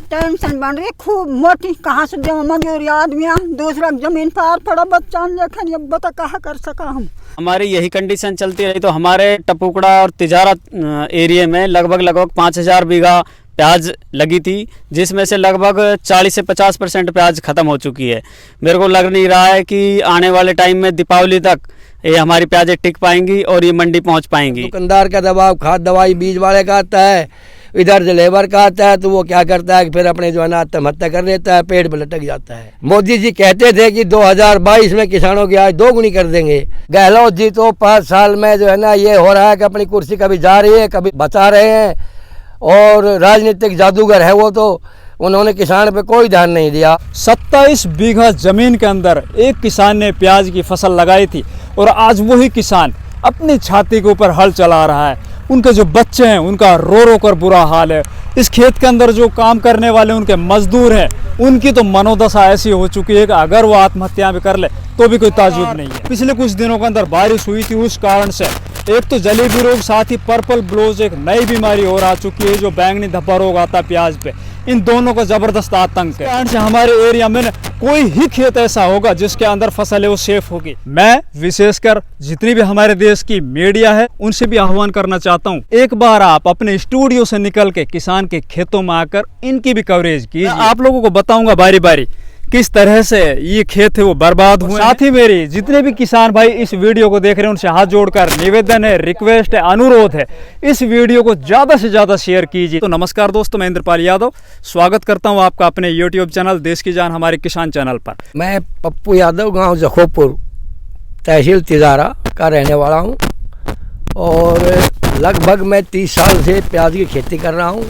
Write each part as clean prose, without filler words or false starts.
Tension बन रही खूब मोटी। कहाँ से देव मजूरी आदमी दूसरा जमीन पर पड़ा बच्चा लेखन, ये बता कहाँ कर सका हम। हमारी यही कंडीशन चलती रही तो हमारे टपुकड़ा और तिजारा एरिया में लगभग 5000 बीघा प्याज लगी थी, जिसमें से लगभग 40 से 50% प्याज ख़त्म हो चुकी है। मेरे को लग नहीं रहा है कि आने वाले टाइम में दीपावली तक ये हमारी प्याजें टिक पाएंगी और ये मंडी पहुंच पाएंगी। दुकानदार का दबाव, खाद दवाई बीज वाले का आता है, इधर से लेबर का आता है, तो वो क्या करता है कि फिर अपने जो है ना आत्महत्या कर लेता है, पेट पे लटक जाता है। मोदी जी कहते थे कि 2022 में किसानों की आय दोगुनी कर देंगे। गहलोत जी तो 5 साल में जो है ना ये हो रहा है कि अपनी कुर्सी कभी जा रही है कभी बचा रहे हैं, और राजनीतिक जादूगर है वो, तो उन्होंने किसान पे कोई ध्यान नहीं दिया। 27 बीघा जमीन के अंदर एक किसान ने प्याज की फसल लगाई थी और आज वही किसान अपनी छाती के ऊपर हल चला रहा है। उनके जो बच्चे हैं उनका रो रो कर बुरा हाल है। इस खेत के अंदर जो काम करने वाले उनके मजदूर हैं उनकी तो मनोदशा ऐसी हो चुकी है कि अगर वो आत्महत्या भी कर ले तो भी कोई ताजुब नहीं है। पिछले कुछ दिनों के अंदर बारिश हुई थी, उस कारण से एक तो जलेबी रोग, साथ ही पर्पल ब्लोज एक नई बीमारी और आ चुकी है जो बैंगनी धब्बा रोग आता है प्याज पे। इन दोनों का जबरदस्त आतंक है। कारण से हमारे एरिया में कोई ही खेत ऐसा होगा जिसके अंदर फसल है वो सेफ होगी। मैं विशेषकर जितनी भी हमारे देश की मीडिया है उनसे भी आह्वान करना चाहता हूँ, एक बार आप अपने स्टूडियो से निकल के किसान के खेतों में आकर इनकी भी कवरेज कीजिए। आप लोगों को बताऊंगा बारी बारी किस तरह से ये खेत है वो बर्बाद हुए। साथ ही मेरी जितने भी किसान भाई इस वीडियो को देख रहे हैं उनसे हाथ जोड़कर निवेदन है, रिक्वेस्ट है, अनुरोध है, इस वीडियो को ज़्यादा से ज़्यादा शेयर कीजिए। तो नमस्कार दोस्तों, मैं इंद्रपाल यादव स्वागत करता हूं आपका अपने यूट्यूब चैनल देश की जान हमारे किसान चैनल पर। मैं पप्पू यादव, गांव जखोपुर, तहसील तिजारा का रहने वाला हूं और लगभग मैं 30 साल से प्याज की खेती कर रहा हूं।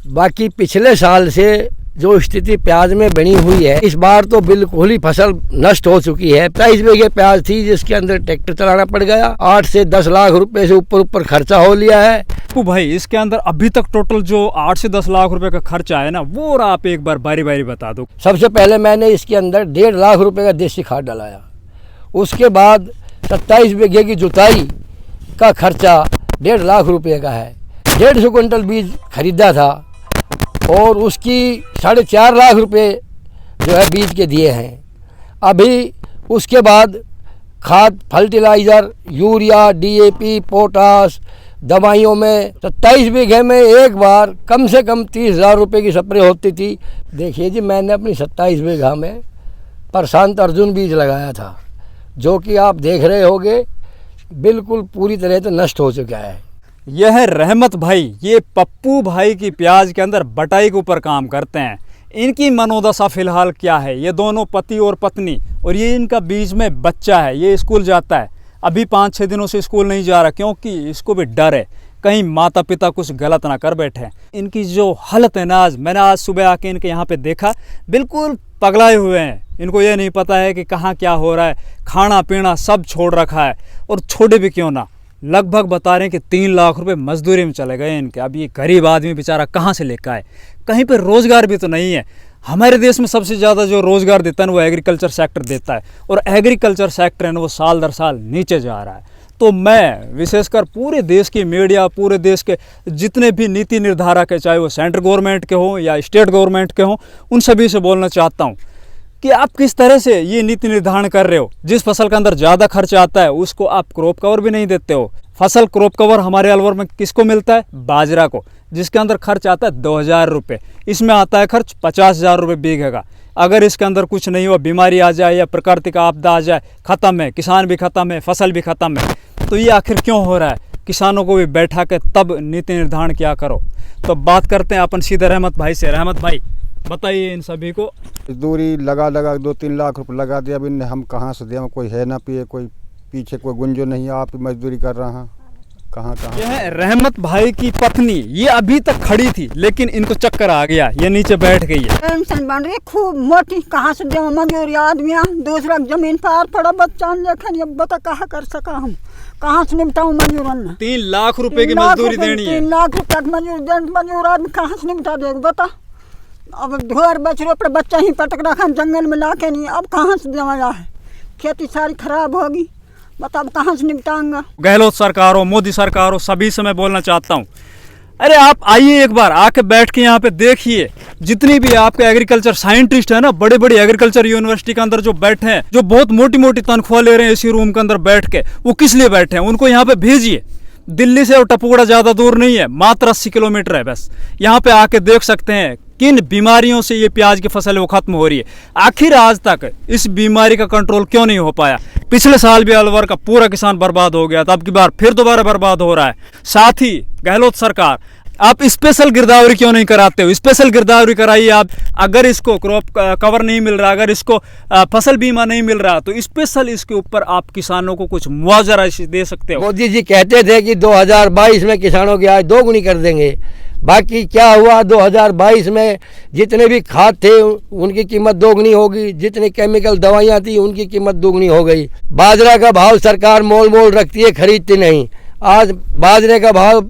बाकी पिछले साल से जो स्थिति प्याज में बनी हुई है, इस बार तो बिल्कुल ही फसल नष्ट हो चुकी है। 23 बीघे प्याज थी जिसके अंदर ट्रैक्टर चलाना पड़ गया। 8 से 10 लाख रुपए से ऊपर खर्चा हो लिया है। तो भाई इसके अंदर अभी तक टोटल जो 8 से 10 लाख रुपए का खर्चा है ना, वो आप एक बार बारी बारी बता दो। सबसे पहले मैंने इसके अंदर 1.5 लाख रुपए का देसी खाद डलाया। उसके बाद 27 बीघे की जुताई का खर्चा 1.5 लाख रुपए का है। 150 क्विंटल बीज खरीदा था और उसकी 4.5 लाख रुपए जो है बीज के दिए हैं। अभी उसके बाद खाद, फर्टिलाइज़र, यूरिया, DAP, पोटास, दवाइयों में 27 बीघे में एक बार कम से कम 30,000 रुपये की स्प्रे होती थी। देखिए जी, मैंने अपनी 27 बीघा में प्रशांत अर्जुन बीज लगाया था, जो कि आप देख रहे होंगे बिल्कुल पूरी तरह से नष्ट हो चुका है। यह है रहमत भाई, ये पप्पू भाई की प्याज के अंदर बटाई के ऊपर काम करते हैं। इनकी मनोदशा फिलहाल क्या है, ये दोनों पति और पत्नी, और ये इनका बीच में बच्चा है, ये स्कूल जाता है। अभी 5-6 दिनों से स्कूल नहीं जा रहा क्योंकि इसको भी डर है कहीं माता पिता कुछ गलत ना कर बैठे। इनकी जो हालत है ना, आज मैंने आज सुबह आके इनके यहाँ पे देखा, बिल्कुल पगलाए हुए हैं। इनको ये नहीं पता है कि कहाँ क्या हो रहा है, खाना पीना सब छोड़ रखा है, और छोड़े भी क्यों ना। लगभग बता रहे हैं कि 3 लाख रुपए मजदूरी में चले गए इनके। अब ये गरीब आदमी बेचारा कहाँ से लेकर आए, कहीं पर रोज़गार भी तो नहीं है। हमारे देश में सबसे ज़्यादा जो रोज़गार देता है ना वो एग्रीकल्चर सेक्टर देता है, और एग्रीकल्चर सेक्टर है ना वो साल दर साल नीचे जा रहा है। तो मैं विशेषकर पूरे देश की मीडिया, पूरे देश के जितने भी नीति निर्धारक है, चाहे वो सेंट्रल गवर्नमेंट के हों या स्टेट गवर्नमेंट के हों, उन सभी से बोलना चाहता हूँ कि आप किस तरह से ये नीति निर्धारण कर रहे हो। जिस फसल के अंदर ज़्यादा खर्च आता है उसको आप क्रॉप कवर भी नहीं देते हो। फसल क्रॉप कवर हमारे अलवर में किसको मिलता है? बाजरा को, जिसके अंदर खर्च आता है 2,000 रुपये। इसमें आता है खर्च 50,000 रुपये बीघे का। अगर इसके अंदर कुछ नहीं हुआ, बीमारी आ जाए या प्राकृतिक आपदा आ जाए, ख़त्म है, किसान भी ख़त्म है, फसल भी ख़त्म है। तो ये आखिर क्यों हो रहा है? किसानों को भी बैठा के तब नीति निर्धारण क्या करो। तो बात करते हैं अपन सीधे रहमत भाई से। रहमत भाई बताइए इन सभी को। मजदूरी लगा 2-3 लाख रुपये लगा दिया। अभी हम कहाँ से दें? कोई है ना पिए, कोई पीछे कोई गुंजो नहीं है। आप मजदूरी कर रहा है कहाँ। यह रहमत भाई की पत्नी, ये अभी तक खड़ी थी लेकिन इनको चक्कर आ गया, ये नीचे बैठ गई है। टेंशन बन रही खूब मोटी। कहाँ से देव मजूरी आदमी दूसरा जमीन पर पड़ा बच्चा लेखन, ये बता कहाँ कर सका हम। कहाँ से निपटाऊँ मजूरन? 3 लाख रुपए की मजदूरी देनी है। 3 लाख रुपये की मजूर आदमी कहाँ से निपटा देगा बता। अब ढोर बछड़े पर बच्चा ही पटक रखा जंगल में ला के नहीं, अब कहाँ से देवाया है? खेती सारी खराब होगी, बता अब कहाँ से निपटाऊंगा। गहलोत सरकार हो, मोदी सरकार हो, सभी से मैं बोलना चाहता हूँ अरे आप आइए एक बार आके बैठ के यहाँ पे देखिए, जितनी भी आपके एग्रीकल्चर साइंटिस्ट है ना, बड़े बड़े एग्रीकल्चर यूनिवर्सिटी के अंदर जो बैठे हैं, जो बहुत मोटी मोटी तनख्वाह ले रहे हैं इसी रूम के अंदर बैठ के, वो किस लिए बैठे हैं? उनको यहाँ पे भेजिए। दिल्ली से और टपुकड़ा ज़्यादा दूर नहीं है, मात्र 80 किलोमीटर है बस। यहाँ पे आके देख सकते हैं किन बीमारियों से ये प्याज की फसल है वो खत्म हो रही है। आखिर आज तक इस बीमारी का कंट्रोल क्यों नहीं हो पाया? पिछले साल भी अलवर का पूरा किसान बर्बाद हो गया था, अब की बार फिर दोबारा बर्बाद हो रहा है। साथ ही गहलोत सरकार, आप स्पेशल गिरदावरी क्यों नहीं कराते हो? स्पेशल गिरदावरी कराइए आप। अगर इसको क्रॉप कवर नहीं मिल रहा, अगर इसको फसल बीमा नहीं मिल रहा, तो स्पेशल इसके ऊपर आप किसानों को कुछ मुआवजा राशि दे सकते हो। मोदी जी कहते थे कि 2022 में किसानों की आय दोगुनी कर देंगे। बाकी क्या हुआ? 2022 में जितने भी खाद थे उनकी कीमत दोगुनी होगी, जितनी केमिकल दवाइयाँ थी उनकी कीमत दोगुनी हो गई। बाजरा का भाव सरकार मोल रखती है, खरीदती नहीं। आज बाजरे का भाव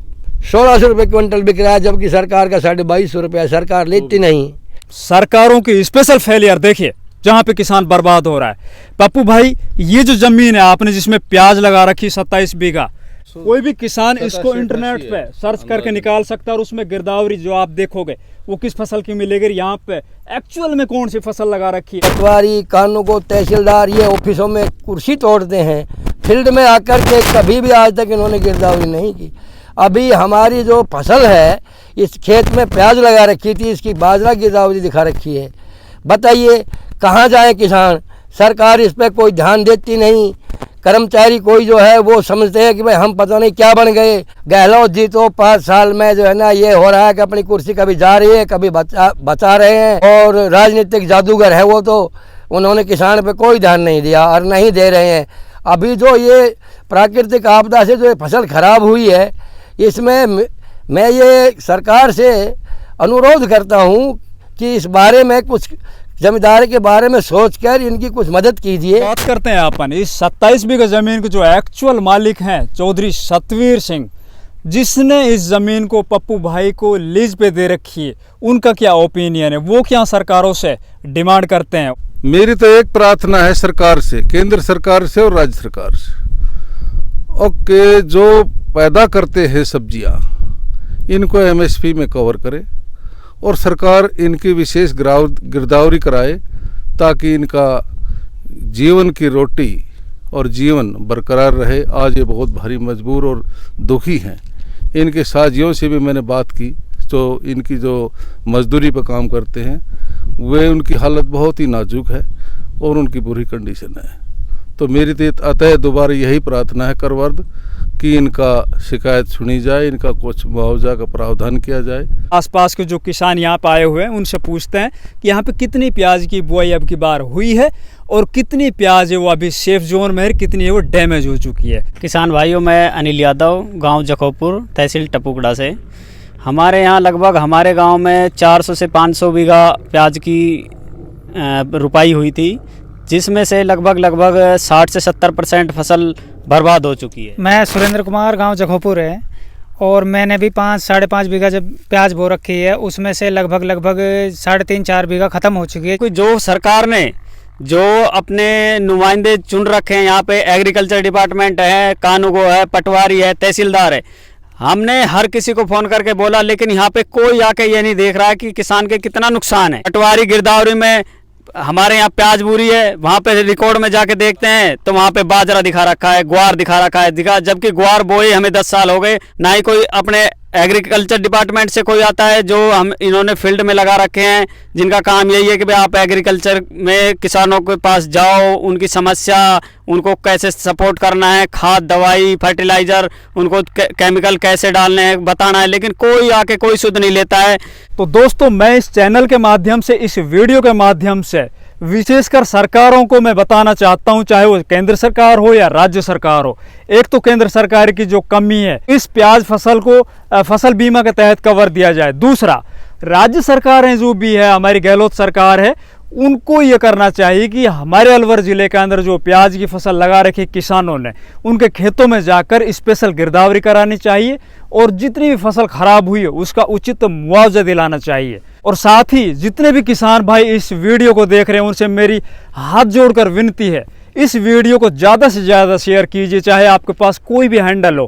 1600 रुपये क्विंटल बिक रहा है, जबकि सरकार का 2250 रुपया, सरकार लेती नहीं। सरकारों की स्पेशल फेलियर देखिए, जहाँ पे किसान बर्बाद हो रहा है। पप्पू भाई, ये जो जमीन है आपने जिसमें प्याज लगा रखी 27 बीघा, कोई भी किसान इसको इंटरनेट पे सर्च करके निकाल सकता है और उसमें गिरदावरी जो आप देखोगे वो किस फसल की मिलेगी, यहाँ पे एक्चुअल में कौन सी फसल लगा रखी है। पटवारी, कानूको, तहसीलदार ये ऑफिसों में कुर्सी तोड़ते हैं, फील्ड में आकर के कभी भी आज तक इन्होंने गिरदावरी नहीं की। अभी हमारी जो फसल है, इस खेत में प्याज लगा रखी थी, इसकी बाजरा गिरदावरी दिखा रखी है। बताइए कहाँ जाए किसान? सरकार इस पर कोई ध्यान देती नहीं। कर्मचारी कोई जो है वो समझते हैं कि भाई हम पता नहीं क्या बन गए। गहलोत जी तो 5 साल में जो है ना, ये हो रहा है कि अपनी कुर्सी कभी जा रही है, कभी बचा रहे हैं, और राजनीतिक जादूगर है वो, तो उन्होंने किसान पे कोई ध्यान नहीं दिया और नहीं दे रहे हैं। अभी जो ये प्राकृतिक आपदा से जो फसल खराब हुई है, इसमें मैं ये सरकार से अनुरोध करता हूँ कि इस बारे में कुछ जमींदारी के बारे में सोचकर इनकी कुछ मदद कीजिए। बात करते हैं अपन इस 27 बीघा जमीन के जो एक्चुअल मालिक हैं, चौधरी सतवीर सिंह, जिसने इस जमीन को पप्पू भाई को लीज पे दे रखी है, उनका क्या ओपिनियन है? वो क्या सरकारों से डिमांड करते हैं? मेरी तो एक प्रार्थना है सरकार से, केंद्र सरकार से और राज्य सरकार से, और के जो पैदा करते हैं सब्जियां, इनको एमएसपी में कवर करे और सरकार इनकी विशेष गिरदावरी कराए, ताकि इनका जीवन की रोटी और जीवन बरकरार रहे। आज ये बहुत भारी मजबूर और दुखी हैं। इनके साथियों से भी मैंने बात की, तो इनकी जो मजदूरी पर काम करते हैं वे, उनकी हालत बहुत ही नाजुक है और उनकी बुरी कंडीशन है। तो मेरी तो अतः दोबारा यही प्रार्थना है करवर्द कि इनका शिकायत सुनी जाए, इनका कुछ मुआवजा का प्रावधान किया जाए। आसपास के जो किसान यहाँ पे आए हुए हैं उनसे पूछते हैं कि यहाँ पे कितनी प्याज की बुआई अब की बार हुई है और कितनी प्याज है वो अभी सेफ जोन में है, कितनी है वो डैमेज हो चुकी है। किसान भाइयों, मैं अनिल यादव, गांव जखौपुर, तहसील टपुकड़ा से। हमारे यहाँ लगभग हमारे गांव में 400 से 500 बीघा प्याज की रुपाई हुई थी, जिसमें से लगभग 60 से 70% फसल बर्बाद हो चुकी है। मैं सुरेंद्र कुमार, गांव जखौपुर है, और मैंने भी 5-4.5 बीघा जब प्याज बो रखी है, उसमें से लगभग 3.5-4 बीघा ख़त्म हो चुकी है। जो सरकार ने जो अपने नुमाइंदे चुन रखे हैं यहाँ पे, एग्रीकल्चर डिपार्टमेंट है, कानूगो है, पटवारी है, तहसीलदार है, हमने हर किसी को फ़ोन करके बोला, लेकिन यहाँ पे कोई आके ये नहीं देख रहा है कि किसान के कितना नुकसान है। पटवारी गिरदावरी में हमारे यहाँ प्याज बुरी है, वहाँ पे रिकॉर्ड में जाके देखते हैं तो वहाँ पे बाजरा दिखा रखा है, ग्वार दिखा रखा है, जबकि ग्वार बोए हमें 10 साल हो गए। ना ही कोई अपने एग्रीकल्चर डिपार्टमेंट से कोई आता है, जो हम इन्होंने फील्ड में लगा रखे हैं, जिनका काम यही है कि भाई आप एग्रीकल्चर में किसानों के पास जाओ, उनकी समस्या, उनको कैसे सपोर्ट करना है, खाद, दवाई, फर्टिलाइज़र, उनको केमिकल कैसे डालने हैं बताना है, लेकिन कोई आके कोई सुध नहीं लेता है। तो दोस्तों, मैं इस चैनल के माध्यम से, इस वीडियो के माध्यम से विशेषकर सरकारों को मैं बताना चाहता हूं, चाहे वो केंद्र सरकार हो या राज्य सरकार हो। एक तो केंद्र सरकार की जो कमी है, इस प्याज फसल को फसल बीमा के तहत कवर दिया जाए। दूसरा, राज्य सरकारें जो भी है, हमारी गहलोत सरकार है, उनको ये करना चाहिए कि हमारे अलवर ज़िले के अंदर जो प्याज की फसल लगा रखी किसानों ने, उनके खेतों में जाकर स्पेशल गिरदावरी करानी चाहिए और जितनी भी फसल खराब हुई है उसका उचित मुआवजा दिलाना चाहिए। और साथ ही जितने भी किसान भाई इस वीडियो को देख रहे हैं, उनसे मेरी हाथ जोड़कर विनती है, इस वीडियो को ज़्यादा से ज़्यादा शेयर कीजिए, चाहे आपके पास कोई भी हैंडल हो।